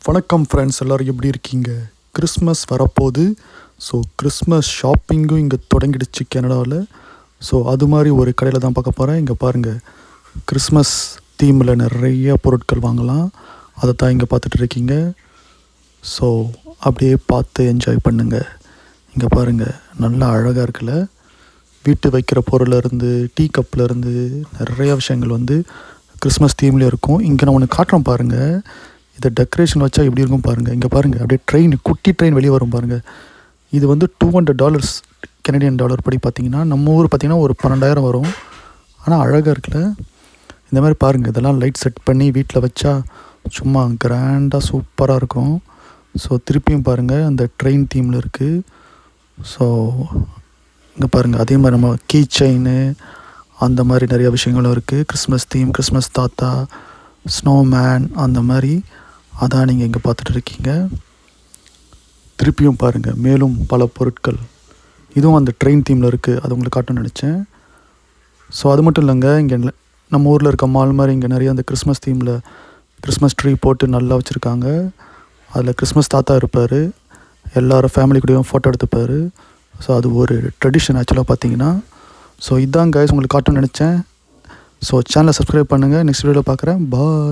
வணக்கம் ஃப்ரெண்ட்ஸ், எல்லோரும் எப்படி இருக்கீங்க? கிறிஸ்மஸ் வரப்போகுது. ஸோ கிறிஸ்மஸ் ஷாப்பிங்கும் இங்கே தொடங்கிடுச்சு கனடாவில். ஸோ அது மாதிரி ஒரு கடையில் தான் பார்க்க போகிறேன். இங்கே பாருங்கள், கிறிஸ்மஸ் தீமில் நிறைய பொருட்கள் வாங்கலாம். அதை தான் இங்கே பார்த்துட்ருக்கீங்க. ஸோ அப்படியே பார்த்து என்ஜாய் பண்ணுங்கள். இங்கே பாருங்கள், நல்லா அழகாக இருக்குல்ல. வீட்டு வைக்கிற பொருளிலேருந்து டீ கப்லேருந்து நிறைய விஷயங்கள் வந்து கிறிஸ்மஸ் தீம்லேயே இருக்கும். இங்கே நான் ஒன்று காட்டுறோம் பாருங்கள். இதை டெக்கரேஷன் வச்சா எப்படி இருக்கும் பாருங்கள். இங்கே பாருங்கள், அப்படியே ட்ரெயின், குட்டி ட்ரெயின் வெளியே வரும் பாருங்கள். இது வந்து $200 கெனடியன் டாலர் படி பார்த்திங்கன்னா, நம்ம ஊர் பார்த்திங்கன்னா ஒரு 12,000 வரும். ஆனால் அழகாக இருக்குல்ல. இந்த மாதிரி பாருங்கள், இதெல்லாம் லைட் செட் பண்ணி வீட்டில் வச்சா சும்மா கிராண்டாக சூப்பராக இருக்கும். ஸோ திருப்பியும் பாருங்கள், அந்த ட்ரெயின் தீமில் இருக்குது. ஸோ இங்கே பாருங்கள், அதே மாதிரி நம்ம கீ செயின்னு அந்த மாதிரி நிறையா விஷயங்களும் இருக்குது. கிறிஸ்மஸ் தீம், கிறிஸ்மஸ் தாத்தா, ஸ்னோமேன், அந்த மாதிரி அதான் நீங்கள் இங்கே பார்த்துட்டு இருக்கீங்க. திருப்பியும் பாருங்கள், மேலும் பல பொருட்கள் இதுவும் அந்த ட்ரெயின் தீமில் இருக்குது. அது உங்களுக்கு காட்டணும்னு நினச்சேன். ஸோ அது மட்டும் இல்லைங்க, இங்கே நம்ம ஊரில் இருக்க மால் மாதிரி இங்கே நிறைய அந்த கிறிஸ்மஸ் தீமில் கிறிஸ்மஸ் ட்ரீ போட்டு நல்லா வச்சுருக்காங்க. அதில் கிறிஸ்மஸ் தாத்தா இருப்பார், எல்லோரும் ஃபேமிலி கூடயும் ஃபோட்டோ எடுத்துப்பார். ஸோ அது ஒரு ட்ரெடிஷன் ஆக்சுவலாக பார்த்தீங்கன்னா. ஸோ இதான் கைஸ் உங்களுக்கு காட்டணும்னு நினச்சேன். ஸோ சேனலை சப்ஸ்கிரைப் பண்ணுங்கள். நெக்ஸ்ட் வீடியோவில் பார்க்குறேன். பாய்.